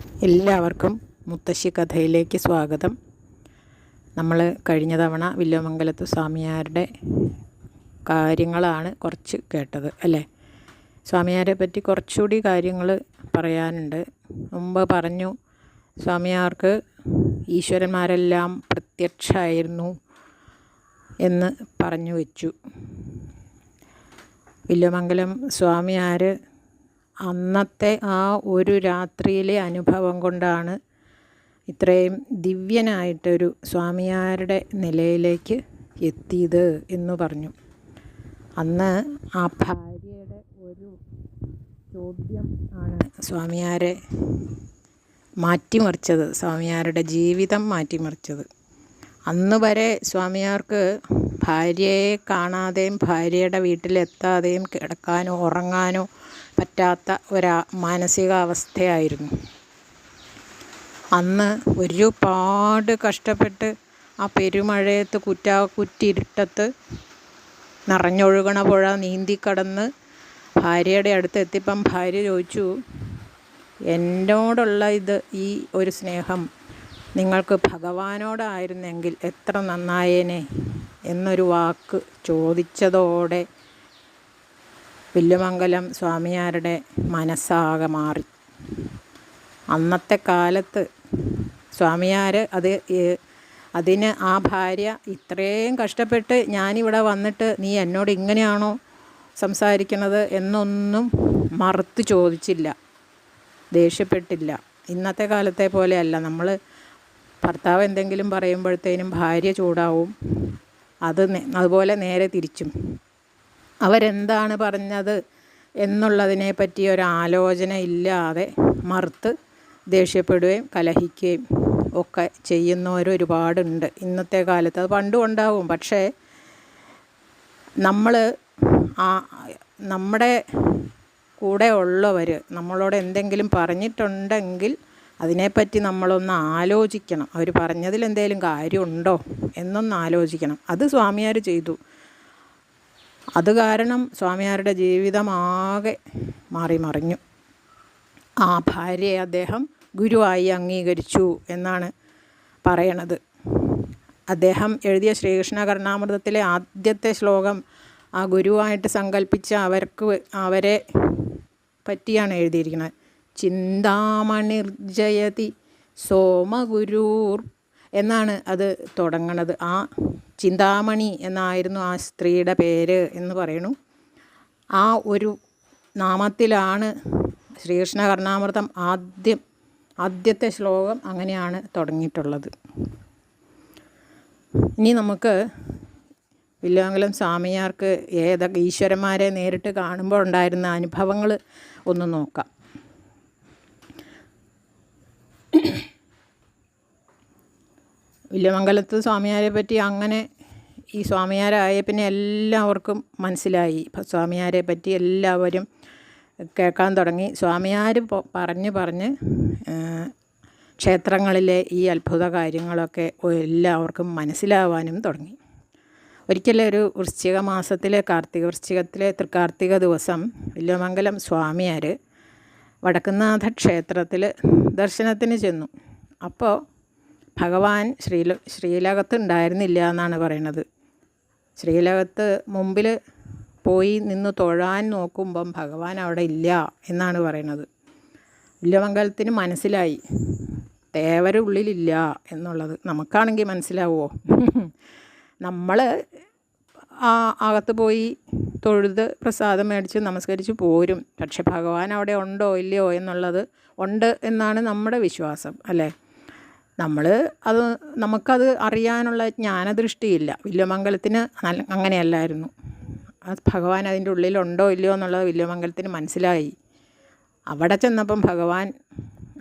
എല്ലാവർക്കും മുത്തശ്ശി കഥയിലേക്ക് സ്വാഗതം. നമ്മൾ കഴിഞ്ഞ തവണ വില്വമംഗലത്ത് സ്വാമിയാരുടെ കാര്യങ്ങളാണ് കുറച്ച് കേട്ടത് അല്ലേ. സ്വാമിയാരെ പറ്റി കുറച്ചുകൂടി കാര്യങ്ങൾ പറയാനുണ്ട്. മുമ്പ് പറഞ്ഞു സ്വാമിയാർക്ക് ഈശ്വരന്മാരെല്ലാം പ്രത്യക്ഷമായിരുന്നു എന്ന് പറഞ്ഞു വെച്ചു. വില്വമംഗലം സ്വാമിയാർ അന്നത്തെ ആ ഒരു രാത്രിയിലെ അനുഭവം കൊണ്ടാണ് ഇത്രയും ദിവ്യനായിട്ടൊരു സ്വാമിയാരുടെ നിലയിലേക്ക് എത്തിയത് എന്ന് പറഞ്ഞു. അന്ന് ആ ഭാര്യയുടെ ഒരു ചോദ്യം ആണ് സ്വാമിയാരെ മാറ്റിമറിച്ചത്, സ്വാമിയാരുടെ ജീവിതം മാറ്റിമറിച്ചത്. അന്ന് വരെ സ്വാമിയാർക്ക് ഭാര്യയെ കാണാതെയും ഭാര്യയുടെ വീട്ടിലെത്താതെയും കിടക്കാനോ ഉറങ്ങാനോ പറ്റാത്ത മാനസികാവസ്ഥയായിരുന്നു. അന്ന് ഒരുപാട് കഷ്ടപ്പെട്ട് ആ പെരുമഴയത്ത് കുറ്റിയിരുട്ടത്ത് നിറഞ്ഞൊഴുകണ പുഴ നീന്തിക്കടന്ന് ഭാര്യയുടെ അടുത്ത് എത്തിയപ്പം ഭാര്യ ചോദിച്ചു, എന്നോടുള്ള ഈ ഒരു സ്നേഹം നിങ്ങൾക്ക് ഭഗവാനോടായിരുന്നെങ്കിൽ എത്ര നന്നായേനെ എന്നൊരു വാക്ക് ചോദിച്ചതോടെ വില്വമംഗലം സ്വാമിയാരുടെ മനസ്സാകെ മാറി. അന്നത്തെ കാലത്ത് സ്വാമിയാർ അതിന് ആ ഭാര്യ ഇത്രയും കഷ്ടപ്പെട്ട് ഞാനിവിടെ വന്നിട്ട് നീ എന്നോട് ഇങ്ങനെയാണോ സംസാരിക്കുന്നത് എന്നൊന്നും മറുത്ത് ചോദിച്ചില്ല, ദേഷ്യപ്പെട്ടില്ല. ഇന്നത്തെ കാലത്തെ പോലെയല്ല. നമ്മൾ ഭർത്താവ് എന്തെങ്കിലും പറയുമ്പോഴത്തേനും ഭാര്യ ചൂടാവും. അതുപോലെ നേരെ തിരിച്ചും അവരെന്താണ് പറഞ്ഞത് എന്നുള്ളതിനെ പറ്റി ഒരാലോചന ഇല്ലാതെ മറുത്ത് ദേഷ്യപ്പെടുകയും കലഹിക്കുകയും ഒക്കെ ചെയ്യുന്നവരൊരുപാടുണ്ട് ഇന്നത്തെ കാലത്ത്. അത് പണ്ടും ഉണ്ടാവും. പക്ഷേ നമ്മുടെ കൂടെ ഉള്ളവർ നമ്മളോട് എന്തെങ്കിലും പറഞ്ഞിട്ടുണ്ടെങ്കിൽ അതിനെപ്പറ്റി നമ്മളൊന്ന് ആലോചിക്കണം. അവർ പറഞ്ഞതിൽ എന്തെങ്കിലും കാര്യമുണ്ടോ എന്നൊന്ന് ആലോചിക്കണം. അത് സ്വാമിയാർ ചെയ്തു. അത് കാരണം സ്വാമിയാരുടെ ജീവിതമാകെ മറിഞ്ഞു. ആ ഭാര്യയെ അദ്ദേഹം ഗുരുവായി അംഗീകരിച്ചു എന്നാണ് പറയണത്. അദ്ദേഹം എഴുതിയ ശ്രീകൃഷ്ണ കർണാമൃതത്തിലെ ആദ്യത്തെ ശ്ലോകം ആ ഗുരുവായിട്ട് സങ്കല്പിച്ച അവരെ പറ്റിയാണ് എഴുതിയിരിക്കുന്നത്. ചിന്താമണിർജയതി സോമഗുരൂർ എന്നാണ് അത് തുടങ്ങണത്. ആ ചിന്താമണി എന്നായിരുന്നു ആ സ്ത്രീയുടെ പേര് എന്ന് പറയണു. ആ ഒരു നാമത്തിലാണ് ശ്രീകൃഷ്ണ കർണാമൃതം ആദ്യത്തെ ശ്ലോകം അങ്ങനെയാണ് തുടങ്ങിയിട്ടുള്ളത്. ഇനി നമുക്ക് വില്വമംഗലം സ്വാമിയാർക്ക് ഏതൊക്കെ ഈശ്വരന്മാരെ നേരിട്ട് കാണുമ്പോൾ ഉണ്ടായിരുന്ന അനുഭവങ്ങൾ ഒന്ന് നോക്കാം. വില്വമംഗലത്ത് സ്വാമിയാരെ പറ്റി അങ്ങനെ ഈ സ്വാമിയാരായ പിന്നെ എല്ലാവർക്കും മനസ്സിലായി. സ്വാമിയാരെ പറ്റി എല്ലാവരും കേൾക്കാൻ തുടങ്ങി. സ്വാമിയാർ പറഞ്ഞ് ക്ഷേത്രങ്ങളിലെ ഈ അത്ഭുത കാര്യങ്ങളൊക്കെ എല്ലാവർക്കും മനസ്സിലാവാനും തുടങ്ങി. ഒരിക്കലൊരു വൃശ്ചിക മാസത്തിലെ വൃശ്ചികത്തിലെ തൃക്കാർത്തിക ദിവസം വില്വമംഗലം സ്വാമിയാർ വടക്കുംനാഥ ക്ഷേത്രത്തിൽ ദർശനത്തിന് ചെന്നു. അപ്പോൾ ഭഗവാൻ ശ്രീലകത്ത് ഉണ്ടായിരുന്നില്ല എന്നാണ് പറയണത്. ശ്രീലകത്ത് മുമ്പിൽ പോയി നിന്ന് തൊഴാൻ നോക്കുമ്പം ഭഗവാൻ അവിടെ ഇല്ല എന്നാണ് പറയണത്. വില്വമംഗലത്തിന് മനസ്സിലായി തേവർ ഉള്ളിലില്ല എന്നുള്ളത്. നമുക്കാണെങ്കിൽ മനസ്സിലാവുമോ? നമ്മൾ അകത്ത് പോയി തൊഴുത് പ്രസാദം മേടിച്ച് നമസ്കരിച്ച് പോരും. പക്ഷെ ഭഗവാൻ അവിടെ ഉണ്ടോ ഇല്ലയോ എന്നുള്ളത് ഉണ്ട് എന്നാണ് നമ്മുടെ വിശ്വാസം അല്ലേ. നമുക്കത് അറിയാനുള്ള ജ്ഞാനദൃഷ്ടിയില്ല. വില്വമംഗലത്തിന് അങ്ങനെയല്ലായിരുന്നു. ഭഗവാൻ അതിൻ്റെ ഉള്ളിലുണ്ടോ ഇല്ലയോ എന്നുള്ളത് വില്വമംഗലത്തിന് മനസ്സിലായി. അവിടെ ചെന്നപ്പം ഭഗവാൻ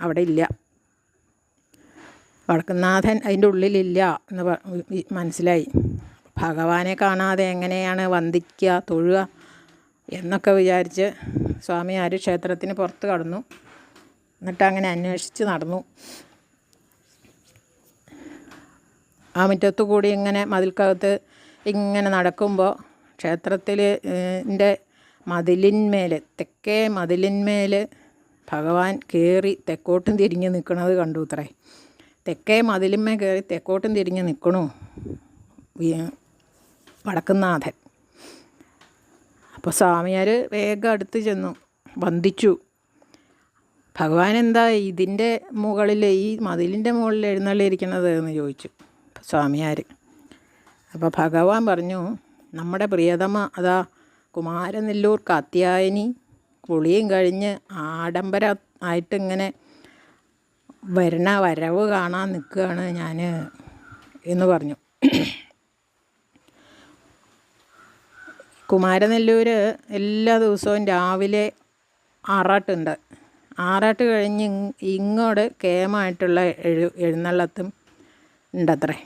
അവിടെ ഇല്ല, വടക്കുംനാഥൻ അതിൻ്റെ ഉള്ളിലില്ല എന്ന് മനസ്സിലായി. ഭഗവാനെ കാണാതെ എങ്ങനെയാണ് വന്ദിക്കുക തൊഴുക എന്നൊക്കെ വിചാരിച്ച് സ്വാമിയാർ ക്ഷേത്രത്തിന് പുറത്ത് കടന്നു. എന്നിട്ട് അങ്ങനെ അന്വേഷിച്ച് നടന്നു. ആ മുറ്റത്തു കൂടി ഇങ്ങനെ മതിൽക്കകത്ത് ഇങ്ങനെ നടക്കുമ്പോൾ ക്ഷേത്രത്തിൻ്റെ മതിലിന്മേൽ തെക്കേ മതിലിന്മേൽ ഭഗവാൻ കയറി തെക്കോട്ടും തിരിഞ്ഞ് നിൽക്കുന്നത് കണ്ടു അത്രേ. തെക്കേ മതിലിന്മേ കയറി തെക്കോട്ടും തിരിഞ്ഞ് നിൽക്കണു വടക്കുംനാഥൻ. അപ്പോൾ സ്വാമിയാർ വേഗം അടുത്ത് ചെന്നു വന്ദിച്ചു. ഭഗവാൻ എന്താ ഇതിൻ്റെ മുകളിൽ, ഈ മതിലിൻ്റെ മുകളിൽ എഴുന്നള്ളിയിരിക്കുന്നത് എന്ന് ചോദിച്ചു സ്വാമിയാർ. അപ്പോൾ ഭഗവാൻ പറഞ്ഞു, നമ്മുടെ പ്രിയതമ അതാ കുമാരനെല്ലൂർ കാത്യായനി കുളിയും കഴിഞ്ഞ് ആഡംബരമായിട്ടിങ്ങനെ വരവ് കാണാൻ നിൽക്കുകയാണ് ഞാൻ എന്ന് പറഞ്ഞു. കുമാരനെല്ലൂർ എല്ലാ ദിവസവും രാവിലെ ആറാട്ടുണ്ട്. ആറാട്ട് കഴിഞ്ഞ് ഇങ്ങോട്ട് കേമായിട്ടുള്ള എഴുന്നള്ളത്തും ഉണ്ടത്രേ.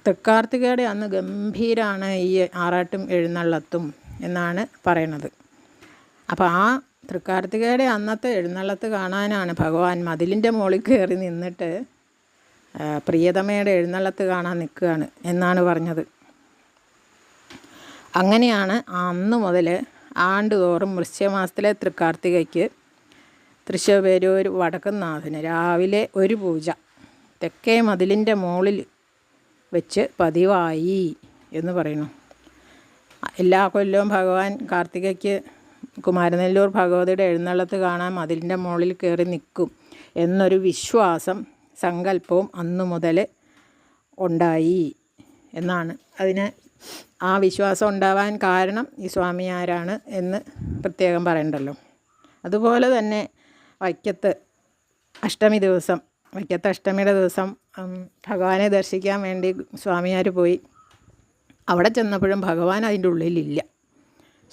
തൃക്കാർത്തികയുടെ അന്ന് ഗംഭീരമാണ് ഈ ആറാട്ടും എഴുന്നള്ളത്തും എന്നാണ് പറയണത്. അപ്പോൾ ആ തൃക്കാർത്തികയുടെ അന്നത്തെ എഴുന്നള്ളത്ത് കാണാനാണ് ഭഗവാൻ മതിലിൻ്റെ മുകളിൽ കയറി നിന്നിട്ട് പ്രിയതമയുടെ എഴുന്നള്ളത്ത് കാണാൻ നിൽക്കുകയാണ് എന്നാണ് പറഞ്ഞത്. അങ്ങനെയാണ് അന്ന് മുതൽ ആണ്ടുതോറും വൃശ്ചികമാസത്തിലെ തൃക്കാർത്തികയ്ക്ക് തൃശ്ശൂർ വടക്കുംനാഥന് രാവിലെ ഒരു പൂജ തെക്കേ മതിലിൻ്റെ മുകളിൽ വെച്ച് പതിവായി എന്ന് പറയുന്നു. എല്ലാ കൊല്ലവും ഭഗവാൻ കാർത്തികയ്ക്ക് കുമാരനെല്ലൂർ ഭഗവതിയുടെ എഴുന്നള്ളത്ത് കാണാൻ മതിലിൻ്റെ മുകളിൽ കയറി നിൽക്കും എന്നൊരു വിശ്വാസം സങ്കല്പവും അന്നു മുതൽ ഉണ്ടായി എന്നാണ്. അതിന് ആ വിശ്വാസം ഉണ്ടാവാൻ കാരണം ഈ സ്വാമിയാരാണ് എന്ന് പ്രത്യേകം പറയണ്ടല്ലോ. അതുപോലെ തന്നെ വൈക്കത്ത് അഷ്ടമിയുടെ ദിവസം ഭഗവാനെ ദർശിക്കാൻ വേണ്ടി സ്വാമിയാർ പോയി. അവിടെ ചെന്നപ്പോഴും ഭഗവാൻ അതിൻ്റെ ഉള്ളിലില്ല,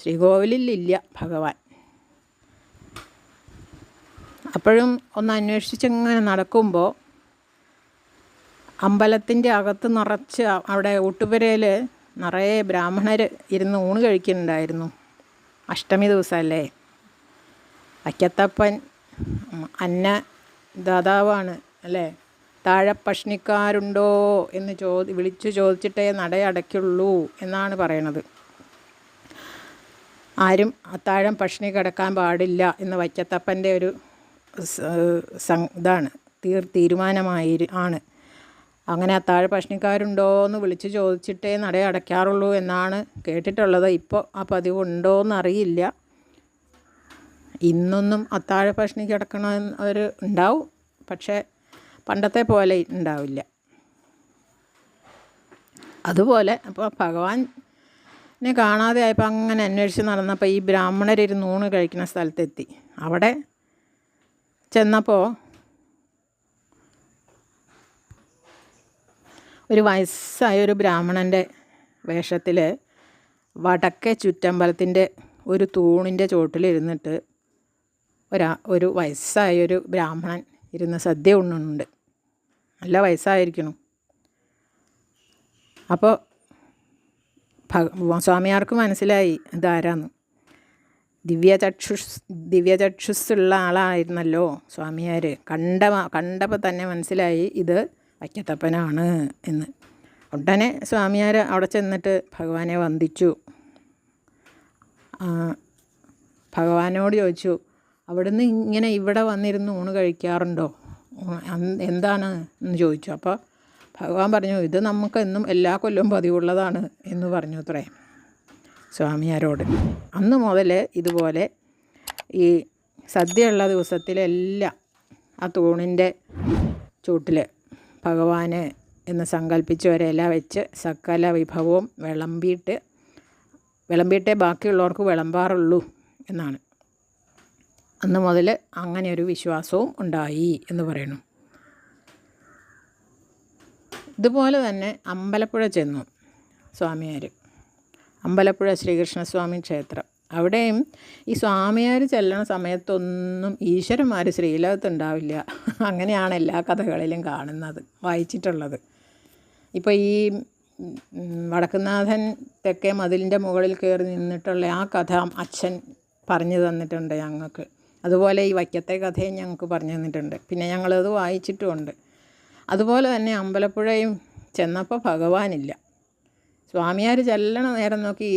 ശ്രീകോവിലില്ല ഭഗവാൻ. അപ്പോഴും ഒന്ന് അന്വേഷിച്ചിങ്ങനെ നടക്കുമ്പോൾ അമ്പലത്തിൻ്റെ അകത്ത് നിറച്ച് അവിടെ ഊട്ടുപുരയിൽ നിറയെ ബ്രാഹ്മണർ ഇരുന്ന് ഊണ് കഴിക്കുന്നുണ്ടായിരുന്നു. അഷ്ടമി ദിവസമല്ലേ. വൈക്കത്തപ്പൻ അന്നദാതാവാണ് അല്ലേ. താഴെ പഷ്ണിക്കാരുണ്ടോ എന്ന് വിളിച്ചു ചോദിച്ചിട്ടേ നടയടയ്ക്കുള്ളൂ എന്നാണ് പറയണത്. ആരും അത്താഴം പഷ്ണി കിടക്കാൻ പാടില്ല എന്ന് വൈക്കത്തപ്പൻ്റെ ഒരു ഇതാണ്, തീരുമാനമാണ്. അങ്ങനെ അത്താഴ പഷ്ണിക്കാരുണ്ടോ എന്ന് വിളിച്ച് ചോദിച്ചിട്ടേ നടയടയ്ക്കാറുള്ളൂ എന്നാണ് കേട്ടിട്ടുള്ളത്. ഇപ്പോൾ ആ പതിവ് ഉണ്ടോയെന്നറിയില്ല. ഇന്നൊന്നും അത്താഴ പഷ്ണി കിടക്കണവർ ഉണ്ടാവും, പക്ഷേ പണ്ടത്തെ പോലെ ഉണ്ടാവില്ല. അതുപോലെ അപ്പോൾ ഭഗവാനെ കാണാതെ ആയപ്പോൾ അങ്ങനെ അന്വേഷിച്ച് നടന്നപ്പോൾ ഈ ബ്രാഹ്മണരിരുന്ന് ഊണ് കഴിക്കുന്ന സ്ഥലത്തെത്തി. അവിടെ ചെന്നപ്പോൾ ഒരു വയസ്സായൊരു ബ്രാഹ്മണൻ്റെ വേഷത്തിൽ വടക്കേ ചുറ്റമ്പലത്തിൻ്റെ ഒരു തൂണിൻ്റെ ചോട്ടിലിരുന്നിട്ട് ഒരു വയസ്സായൊരു ബ്രാഹ്മണൻ ഇരുന്ന് സദ്യ ഉണ്ണുന്നുണ്ട്. നല്ല വയസ്സായിരിക്കണം. അപ്പോൾ സ്വാമിയാർക്ക് മനസ്സിലായി ഇതാരാന്ന്. ദിവ്യചക്ഷുസ്സുള്ള ആളായിരുന്നല്ലോ സ്വാമിയാർ. കണ്ടപ്പോൾ തന്നെ മനസ്സിലായി ഇത് വൈക്കത്തപ്പനാണ് എന്ന്. ഉടനെ സ്വാമിയാർ അവിടെ ചെന്നിട്ട് ഭഗവാനെ വന്ദിച്ചു. ഭഗവാനോട് ചോദിച്ചു, അവിടുന്ന് ഇങ്ങനെ ഇവിടെ വന്നിരുന്ന് ഊണ് കഴിക്കാറുണ്ടോ, എന്താണ് എന്ന് ചോദിച്ചു. അപ്പോൾ ഭഗവാൻ പറഞ്ഞു, ഇത് നമുക്കെന്നും എല്ലാ കൊല്ലവും പതിവുള്ളതാണ് എന്ന് പറഞ്ഞു അത്രേ സ്വാമിയാരോട്. അന്ന് മുതൽ ഇതുപോലെ ഈ സദ്യയുള്ള ദിവസത്തിലെല്ലാം ആ തൂണിൻ്റെ ചൂട്ടിൽ ഭഗവാന് എന്ന് സങ്കല്പിച്ച് ഒരില വെച്ച് സകല വിഭവവും വിളമ്പിയിട്ടേ ബാക്കിയുള്ളവർക്ക് വിളമ്പാറുള്ളൂ എന്നാണ്. അന്ന് മുതൽ അങ്ങനെ ഒരു വിശ്വാസവും ഉണ്ടായി എന്ന് പറയുന്നു. ഇതുപോലെ തന്നെ അമ്പലപ്പുഴ ചെന്നു സ്വാമിയാർ. അമ്പലപ്പുഴ ശ്രീകൃഷ്ണസ്വാമി ക്ഷേത്രം. അവിടെയും ഈ സ്വാമിയാർ ചെല്ലണ സമയത്തൊന്നും ഈശ്വരന്മാർ ശ്രീലകത്തുണ്ടാവില്ല. അങ്ങനെയാണ് എല്ലാ കഥകളിലും കാണുന്നത്, വായിച്ചിട്ടുള്ളത്. ഇപ്പോൾ ഈ വടക്കുംനാഥൻ തെക്കേ മതിലിൻ്റെ മുകളിൽ കയറി നിന്നിട്ടുള്ള ആ കഥ അച്ഛൻ പറഞ്ഞു തന്നിട്ടുണ്ട് ഞങ്ങൾക്ക്. അതുപോലെ ഈ വൈക്കത്തെ കഥയും ഞങ്ങൾക്ക് പറഞ്ഞു തന്നിട്ടുണ്ട്. പിന്നെ ഞങ്ങളത് വായിച്ചിട്ടുമുണ്ട്. അതുപോലെ തന്നെ അമ്പലപ്പുഴയും ചെന്നപ്പോൾ ഭഗവാനില്ല. സ്വാമിയാർ ചെല്ലണ നേരം നോക്കി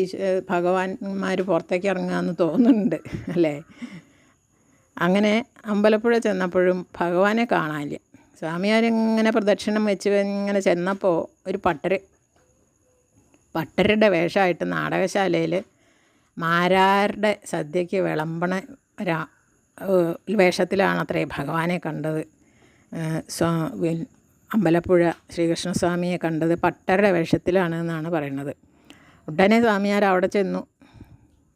ഭഗവാന്മാർ പുറത്തേക്ക് ഇറങ്ങുകയെന്ന് തോന്നുന്നുണ്ട് അല്ലേ. അങ്ങനെ അമ്പലപ്പുഴ ചെന്നപ്പോഴും ഭഗവാനെ കാണാനില്ല. സ്വാമിയാരിങ്ങനെ പ്രദക്ഷിണം വെച്ച് ഇങ്ങനെ ചെന്നപ്പോൾ ഒരു പട്ടരുടെ വേഷമായിട്ട് നാടകശാലയിൽ മാരാരുടെ സദ്യയ്ക്ക് വിളമ്പണ വേഷത്തിലാണത്രേ ഭഗവാനെ കണ്ടത്. അമ്പലപ്പുഴ ശ്രീകൃഷ്ണസ്വാമിയെ കണ്ടത് പട്ടരുടെ വേഷത്തിലാണ് എന്നാണ് പറയുന്നത്. ഉടനെ സ്വാമിയാർ അവിടെ ചെന്നു.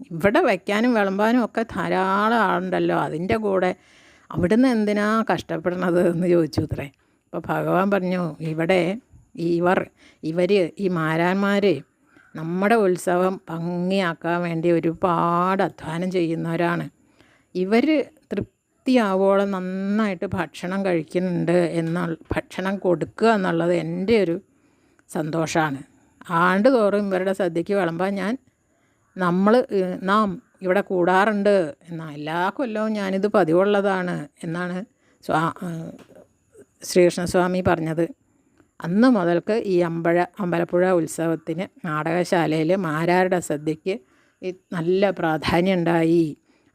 ഇവിടെ വയ്ക്കാനും വിളമ്പാനും ഒക്കെ ധാരാളം ആളുണ്ടല്ലോ, അതിൻ്റെ കൂടെ അവിടുന്ന് എന്തിനാ കഷ്ടപ്പെടുന്നത് എന്ന് ചോദിച്ചു അത്രേ. അപ്പോൾ ഭഗവാൻ പറഞ്ഞു, ഇവർ ഈ മാരാന്മാർ നമ്മുടെ ഉത്സവം ഭംഗിയാക്കാൻ വേണ്ടി ഒരുപാട് അധ്വാനം ചെയ്യുന്നവരാണ്. ഇവർ തൃപ്തിയാവോളം നന്നായിട്ട് ഭക്ഷണം കഴിക്കുന്നുണ്ട് ഭക്ഷണം കൊടുക്കുക എന്നുള്ളത് എൻ്റെ ഒരു സന്തോഷമാണ്. ആണ്ടുതോറും ഇവരുടെ സദ്യയ്ക്ക് വിളമ്പാൻ നാം ഇവിടെ കൂടാറുണ്ട് എല്ലാ കൊല്ലവും ഞാനിത് പതിവുള്ളതാണ് എന്നാണ് ശ്രീകൃഷ്ണസ്വാമി പറഞ്ഞത്. അന്ന് മുതൽക്ക് ഈ അമ്പലപ്പുഴ ഉത്സവത്തിന് നാടകശാലയിൽ മാരാരുടെ സദ്യയ്ക്ക് നല്ല പ്രാധാന്യം ഉണ്ടായി.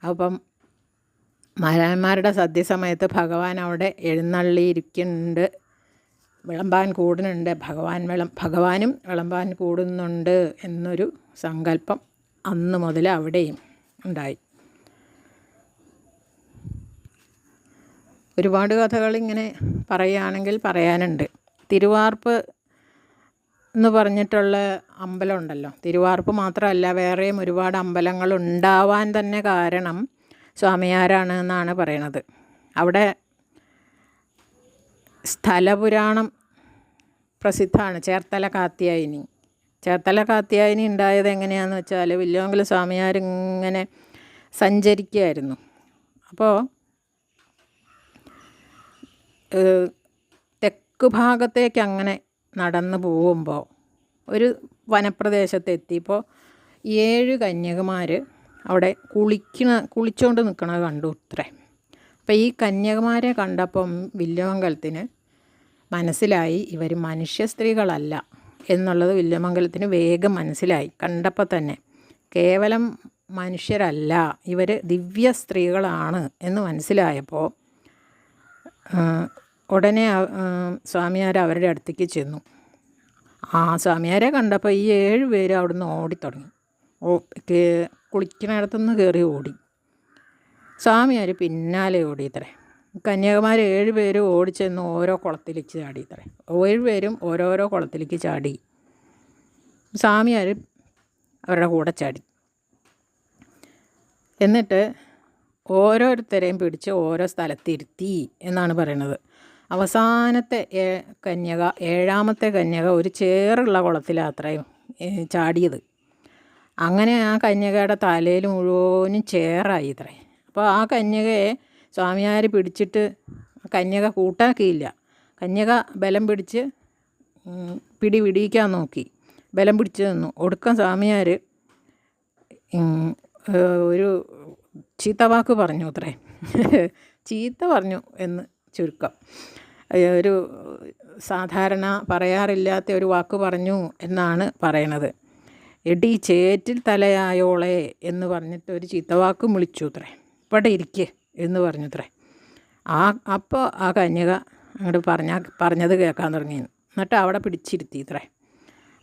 അപ്പം മാരാന്മാരുടെ സദ്യ സമയത്ത് ഭഗവാൻ അവിടെ എഴുന്നള്ളിയിരിക്കുന്നുണ്ട്, വിളമ്പാൻ കൂടുന്നുണ്ട്, ഭഗവാനും വിളമ്പാൻ കൂടുന്നുണ്ട് എന്നൊരു സങ്കല്പം അന്ന് മുതൽ അവിടെയും ഉണ്ടായി. ഒരുപാട് കഥകളിങ്ങനെ പറയുകയാണെങ്കിൽ പറയാനുണ്ട്. തിരുവാർപ്പ് എന്ന് പറഞ്ഞിട്ടുള്ള അമ്പലം ഉണ്ടല്ലോ. തിരുവാർപ്പ് മാത്രമല്ല, വേറെയും ഒരുപാട് അമ്പലങ്ങൾ ഉണ്ടാവാൻ തന്നെ കാരണം സ്വാമിയാരാണ് എന്നാണ് പറയണത്. അവിടെ സ്ഥലപുരാണം പ്രസിദ്ധമാണ്. ചേർത്തല കാത്യായനി ഉണ്ടായത് എങ്ങനെയാണെന്ന് വെച്ചാൽ, വില്ലോങ്കൽ സ്വാമിയാരിങ്ങനെ സഞ്ചരിക്കുകയായിരുന്നു. അപ്പോൾ തെക്ക് ഭാഗത്തേക്ക് അങ്ങനെ നടന്നു പോകുമ്പോൾ ഒരു വനപ്രദേശത്തെത്തിയപ്പോൾ 7 കന്യകമാർ അവിടെ കുളിച്ചുകൊണ്ട് നിൽക്കണത് കണ്ടു അത്രേ. അപ്പോൾ ഈ കന്യകമാരെ കണ്ടപ്പം വില്വമംഗലത്തിന് മനസ്സിലായി ഇവർ മനുഷ്യ സ്ത്രീകളല്ല എന്നുള്ളത്. വില്വമംഗലത്തിന് വേഗം മനസ്സിലായി. കണ്ടപ്പോൾ തന്നെ കേവലം മനുഷ്യരല്ല, ഇവർ ദിവ്യ സ്ത്രീകളാണ് എന്ന് മനസ്സിലായപ്പോൾ ഉടനെ സ്വാമിയാർ അവരുടെ അടുത്തേക്ക് ചെന്നു. സ്വാമിയാരെ കണ്ടപ്പോൾ ഈ 7 പേര് അവിടുന്ന് ഓടിത്തുടങ്ങി. കുളിക്കുന്നിടത്തുനിന്ന് കയറി ഓടി. സ്വാമിയാർ പിന്നാലെ ഓടിയത്രേ. കന്യാകുമാരി 7 പേര് ഓടിച്ചെന്ന് ഓരോ കുളത്തിലേക്ക് ചാടിയത്രേ. 7 പേരും ഓരോരോ കുളത്തിലേക്ക് ചാടി. സ്വാമിയാർ അവരുടെ കൂടെ ചാടി. എന്നിട്ട് ഓരോരുത്തരെയും പിടിച്ച് ഓരോ സ്ഥലത്തിരുത്തി എന്നാണ് പറയണത്. അവസാനത്തെ കന്യക, 7ാമത്തെ കന്യക ഒരു ചേറുള്ള കുളത്തിലാത്രയും ചാടിയത്. അങ്ങനെ ആ കന്യകയുടെ തലയിൽ മുഴുവനും ചേറായി ഇത്രേ. അപ്പോൾ ആ കന്യകയെ സ്വാമിയാർ പിടിച്ചിട്ട് കന്യക കൂട്ടാക്കിയില്ല. കന്യക ബലം പിടിച്ച് പിടിക്കാൻ നോക്കി, ബലം പിടിച്ച് നിന്നു. ഒടുക്കം സ്വാമിയാർ ഒരു ചീത്തവാക്ക് പറഞ്ഞു അത്രേ. ചീത്ത പറഞ്ഞു എന്ന് ചുരുക്കം. ഒരു സാധാരണ പറയാറില്ലാത്ത ഒരു വാക്ക് പറഞ്ഞു എന്നാണ് പറയണത്. എടി ചേറ്റിൽ തലയായോളെ എന്ന് പറഞ്ഞിട്ട് ഒരു ചീത്തവാക്കും വിളിച്ചു അത്രേ. ഇവിടെ ഇരിക്കേ എന്ന് പറഞ്ഞു അത്രേ. അപ്പോൾ ആ കന്യക അങ്ങോട്ട് പറഞ്ഞത് കേൾക്കാൻ തുടങ്ങി. എന്നിട്ട് അവിടെ പിടിച്ചിരുത്തി ഇത്രേ.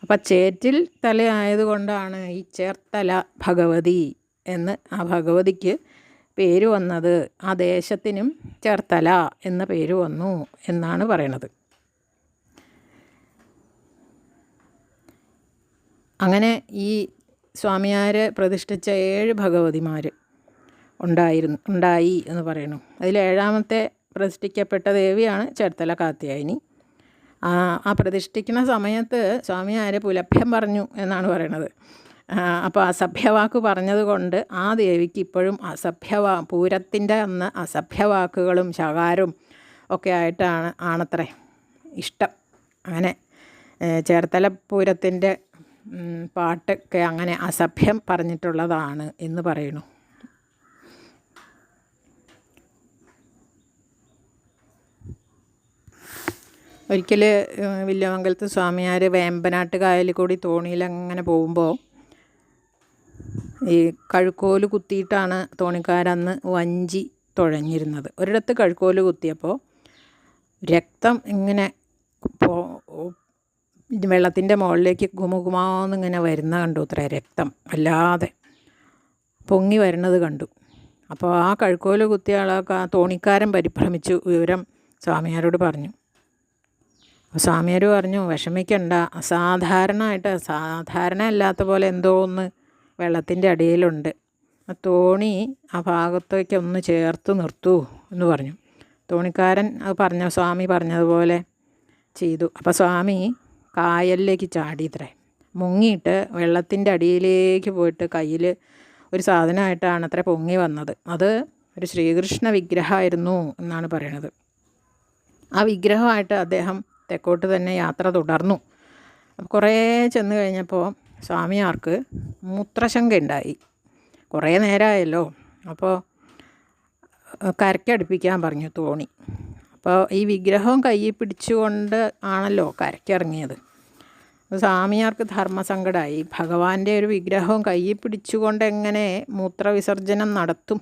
അപ്പം ചേറ്റിൽ തലയായതുകൊണ്ടാണ് ഈ ചേർത്തല ഭഗവതി എന്ന് ആ ഭഗവതിക്ക് പേര് വന്നത്. ആ ദേശത്തിനും ചേർത്തല എന്ന പേര് വന്നു എന്നാണ് പറയണത്. അങ്ങനെ ഈ സ്വാമിയാർ പ്രതിഷ്ഠിച്ച 7 ഭഗവതിമാർ ഉണ്ടായി എന്ന് പറയുന്നു. അതിൽ 7ാമത്തെ പ്രതിഷ്ഠിക്കപ്പെട്ട ദേവിയാണ് ചേർത്തല കാത്യായനി. ആ പ്രതിഷ്ഠിക്കുന്ന സമയത്ത് സ്വാമിയാർ പുലഭ്യം പറഞ്ഞു എന്നാണ് പറയണത്. അപ്പോൾ അസഭ്യവാക്ക് പറഞ്ഞത് കൊണ്ട് ആ ദേവിക്ക് ഇപ്പോഴും പൂരത്തിൻ്റെ അന്ന് അസഭ്യവാക്കുകളും ശകാരും ഒക്കെ ആണത്രേ ഇഷ്ടം. അങ്ങനെ ചേർത്തല പൂരത്തിൻ്റെ പാട്ടൊക്കെ അങ്ങനെ അസഭ്യം പറഞ്ഞിട്ടുള്ളതാണ് എന്ന് പറയുന്നു. ഒരിക്കൽ വില്വമംഗലത്ത് സ്വാമിയാർ വേമ്പനാട്ട് കായലിൽ കൂടി തോണിയിൽ അങ്ങനെ പോകുമ്പോൾ ഈ കഴുക്കോല് കുത്തിയിട്ടാണ് തോണിക്കാരന്ന് വഞ്ചി തുഴഞ്ഞിരുന്നത്. ഒരിടത്ത് കഴുക്കോല് കുത്തിയപ്പോൾ രക്തം ഇങ്ങനെ വെള്ളത്തിൻ്റെ മുകളിലേക്ക് ഗുമുഗുമാന്നിങ്ങനെ വരുന്ന കണ്ടു അത്രേ. രക്തം വല്ലാതെ പൊങ്ങി വരുന്നത് കണ്ടു. അപ്പോൾ ആ കഴുക്കോല് കുത്തിയ ആളൊക്കെ ആ തോണിക്കാരൻ പരിഭ്രമിച്ചു വിവരം സ്വാമിയാരോട് പറഞ്ഞു. അപ്പോൾ സ്വാമിയാർ പറഞ്ഞു, വിഷമിക്കണ്ട, സാധാരണ അല്ലാത്ത പോലെ എന്തോ ഒന്ന് വെള്ളത്തിൻ്റെ അടിയിലുണ്ട്. ആ തോണി ആ ഭാഗത്തേക്ക് ഒന്ന് ചേർത്ത് നിർത്തൂ എന്ന് പറഞ്ഞു. തോണിക്കാരൻ അത് സ്വാമി പറഞ്ഞതുപോലെ ചെയ്തു. അപ്പോൾ സ്വാമി കായലിലേക്ക് ചാടിയത്രേ. മുങ്ങിയിട്ട് വെള്ളത്തിൻ്റെ അടിയിലേക്ക് പോയിട്ട് കയ്യിൽ ഒരു സാധനമായിട്ടാണ് അത്ര പൊങ്ങി വന്നത്. അത് ഒരു ശ്രീകൃഷ്ണ വിഗ്രഹമായിരുന്നു എന്നാണ് പറയണത്. ആ വിഗ്രഹമായിട്ട് അദ്ദേഹം തെക്കോട്ട് തന്നെ യാത്ര തുടർന്നു. കുറേ ചെന്ന് കഴിഞ്ഞപ്പോൾ സ്വാമിയാർക്ക് മൂത്രശങ്ക ഉണ്ടായി. കുറേ നേരമായല്ലോ. അപ്പോൾ കരയ്ക്കടുപ്പിക്കാൻ പറഞ്ഞു തോണി. അപ്പോൾ ഈ വിഗ്രഹം കയ്യിൽ പിടിച്ചുകൊണ്ട് ആണല്ലോ കരയ്ക്കിറങ്ങിയത്. സ്വാമിയാർക്ക് ധർമ്മസങ്കടമായി. ഭഗവാന്റെ ഒരു വിഗ്രഹവും കയ്യിൽ പിടിച്ചുകൊണ്ട് എങ്ങനെ മൂത്രവിസർജനം നടത്തും?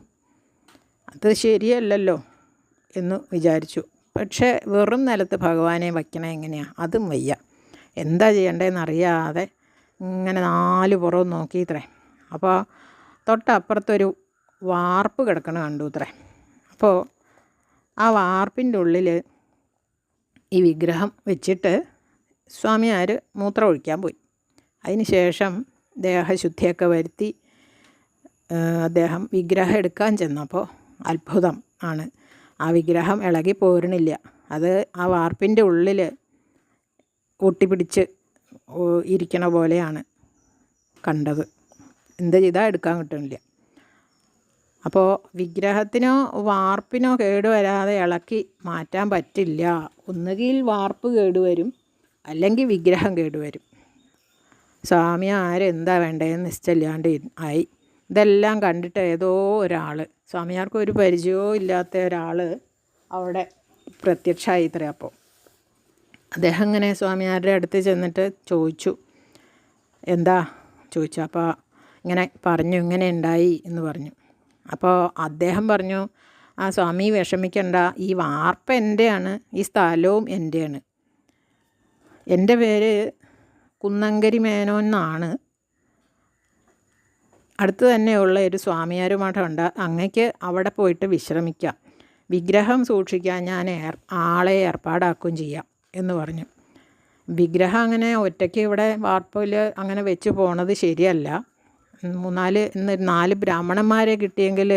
അത് ശരിയല്ലല്ലോ എന്ന് വിചാരിച്ചു. പക്ഷേ വെറും നിലത്ത് ഭഗവാനെ വയ്ക്കണേ എങ്ങനെയാണ്? അതും വയ്യ. എന്താ ചെയ്യേണ്ടതെന്നറിയാതെ ഇങ്ങനെ 4 പുറവും നോക്കിയിത്രേ. അപ്പോൾ തൊട്ടപ്പുറത്തൊരു വാർപ്പ് കിടക്കണ കണ്ടു അത്രേ. അപ്പോൾ ആ വാർപ്പിൻ്റെ ഉള്ളിൽ ഈ വിഗ്രഹം വെച്ചിട്ട് സ്വാമിയാർ മൂത്രം ഒഴിക്കാൻ പോയി. അതിന് ശേഷം ദേഹശുദ്ധിയൊക്കെ വരുത്തി അദ്ദേഹം വിഗ്രഹം എടുക്കാൻ ചെന്നപ്പോൾ അത്ഭുതം ആണ്. ആ വിഗ്രഹം ഇളകി പോരണില്ല. അത് ആ വാർപ്പിൻ്റെ ഉള്ളിൽ ഒട്ടിപ്പിടിച്ച് ഇരിക്കണ പോലെയാണ് കണ്ടത്. എന്ത് ചെയ്താൽ എടുക്കാൻ കിട്ടുന്നില്ല. അപ്പോൾ വിഗ്രഹത്തിനോ വാർപ്പിനോ കേടുവരാതെ ഇളക്കി മാറ്റാൻ പറ്റില്ല. ഒന്നുകിൽ വാർപ്പ് കേടുവരും, അല്ലെങ്കിൽ വിഗ്രഹം കേടുവരും. സ്വാമി ആരെന്താ വേണ്ടതെന്ന് നിശ്ചയില്ലാണ്ട് ആയി. ഇതെല്ലാം കണ്ടിട്ട് ഏതോ ഒരാൾ, സ്വാമിയാർക്ക് ഒരു പരിചയവും ഇല്ലാത്ത ഒരാൾ അവിടെ പ്രത്യക്ഷമായി ഇത്രേ. അപ്പോൾ അദ്ദേഹം ഇങ്ങനെ സ്വാമിയാരുടെ അടുത്ത് ചെന്നിട്ട് ചോദിച്ചു, എന്താ ചോദിച്ചു. അപ്പോൾ ഇങ്ങനെ പറഞ്ഞു, ഇങ്ങനെ ഉണ്ടായി എന്ന് പറഞ്ഞു. അപ്പോൾ അദ്ദേഹം പറഞ്ഞു, ആ സ്വാമി വിഷമിക്കണ്ട, ഈ വാർപ്പ് എൻ്റെയാണ്, ഈ സ്ഥലവും എൻ്റെയാണ്. എൻ്റെ പേര് കുന്നങ്കരി മേനോൻ എന്നാണ്. അടുത്ത് തന്നെയുള്ള ഒരു സ്വാമിയാർ മഠമുണ്ട്, അങ്ങക്ക് അവിടെ പോയിട്ട് വിശ്രമിക്കാം. വിഗ്രഹം സൂക്ഷിക്കാൻ ഞാൻ ആളെ ഏർപ്പാടാക്കുകയും ചെയ്യാം എന്ന് പറഞ്ഞു. വിഗ്രഹം അങ്ങനെ ഒറ്റയ്ക്ക് ഇവിടെ വാർപ്പിൽ അങ്ങനെ വെച്ച് പോണത് ശരിയല്ല. 4 ബ്രാഹ്മണന്മാരെ കിട്ടിയെങ്കിൽ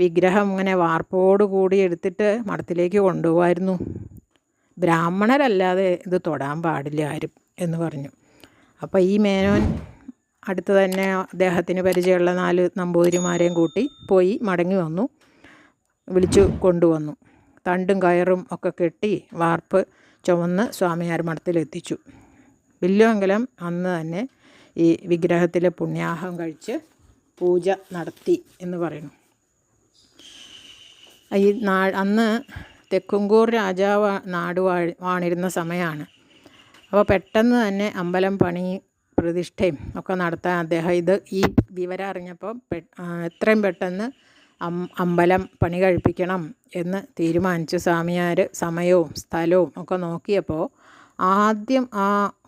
വിഗ്രഹം ഇങ്ങനെ വാർപ്പോട് കൂടി എടുത്തിട്ട് മഠത്തിലേക്ക് കൊണ്ടുപോകുമായിരുന്നു. ബ്രാഹ്മണരല്ലാതെ ഇത് തൊടാൻ പാടില്ല ആരും എന്ന് പറഞ്ഞു. അപ്പോൾ ഈ മേനോൻ അടുത്ത് തന്നെ അദ്ദേഹത്തിന് പരിചയമുള്ള 4 നമ്പൂതിരിമാരെയും കൂട്ടി പോയി മടങ്ങി വന്നു. വിളിച്ചു കൊണ്ടുവന്നു. തണ്ടും കയറും ഒക്കെ കെട്ടി വാർപ്പ് ചുമന്ന് സ്വാമിയാർ മഠത്തിലെത്തിച്ചു. വില്ലുമംഗലം അന്ന് തന്നെ ഈ വിഗ്രഹത്തിൽ പുണ്യാഹം കഴിച്ച് പൂജ നടത്തി എന്ന് പറയുന്നു. ഈ അന്ന് തെക്കുംകൂർ രാജാവ് നാട് വാണിരുന്ന സമയമാണ്. അപ്പോൾ പെട്ടെന്ന് തന്നെ അമ്പലം പണി പ്രതിഷ്ഠയും ഒക്കെ നടത്താൻ അദ്ദേഹം ഈ വിവരം അറിഞ്ഞപ്പോൾ എത്രയും പെട്ടെന്ന് അമ്പലം പണി കഴിപ്പിക്കണം എന്ന് തീരുമാനിച്ചു. സ്വാമിയാർ സമയവും സ്ഥലവും ഒക്കെ നോക്കിയപ്പോൾ ആദ്യം ആ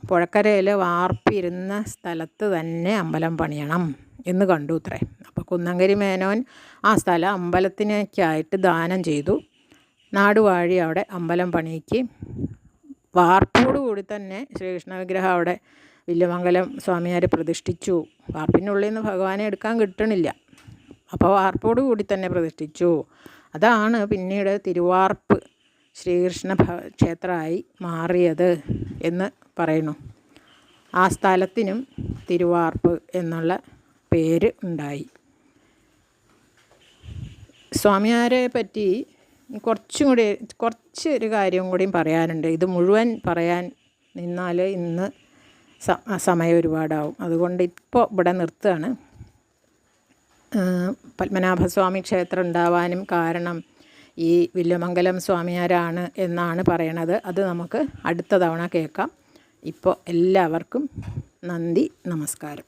പുഴക്കരയിൽ വാർപ്പിരുന്ന സ്ഥലത്ത് തന്നെ അമ്പലം പണിയണം എന്ന് കണ്ടു അത്രേ. അപ്പോൾ കുന്നങ്കരി മേനോൻ ആ സ്ഥലം അമ്പലത്തിനേക്കായിട്ട് ദാനം ചെയ്തു. നാടുവാഴി അവിടെ അമ്പലം പണിക്ക് വാർപ്പോടു കൂടി തന്നെ ശ്രീകൃഷ്ണ വിഗ്രഹം അവിടെ വില്ലുമംഗലം സ്വാമിയാർ പ്രതിഷ്ഠിച്ചു. വാർപ്പിനുള്ളിൽ നിന്ന് ഭഗവാനെ എടുക്കാൻ കിട്ടണില്ല. അപ്പോൾ വാർപ്പോടു കൂടി തന്നെ പ്രതിഷ്ഠിച്ചു. അതാണ് പിന്നീട് തിരുവാർപ്പ് ശ്രീകൃഷ്ണ ക്ഷേത്രമായി മാറിയത് എന്ന് പറയുന്നു. ആ സ്ഥലത്തിനും തിരുവാർപ്പ് എന്നുള്ള പേര് ഉണ്ടായി. സ്വാമിയാരെ പറ്റി കുറച്ചൊരു കാര്യം കൂടിയും പറയാനുണ്ട്. ഇത് മുഴുവൻ പറയാൻ നിന്നാൽ ഇന്ന് സമയം ഒരുപാടാവും. അതുകൊണ്ട് ഇപ്പോൾ ഇവിടെ നിർത്തുകയാണ്. പത്മനാഭസ്വാമി ക്ഷേത്രം ഉണ്ടാവാനും കാരണം ഈ വില്ലുമംഗലം സ്വാമിയാരാണ് എന്നാണ് പറയണത്. അത് നമുക്ക് അടുത്ത തവണ കേൾക്കാം. ഇപ്പോൾ എല്ലാവർക്കും നന്ദി, നമസ്കാരം.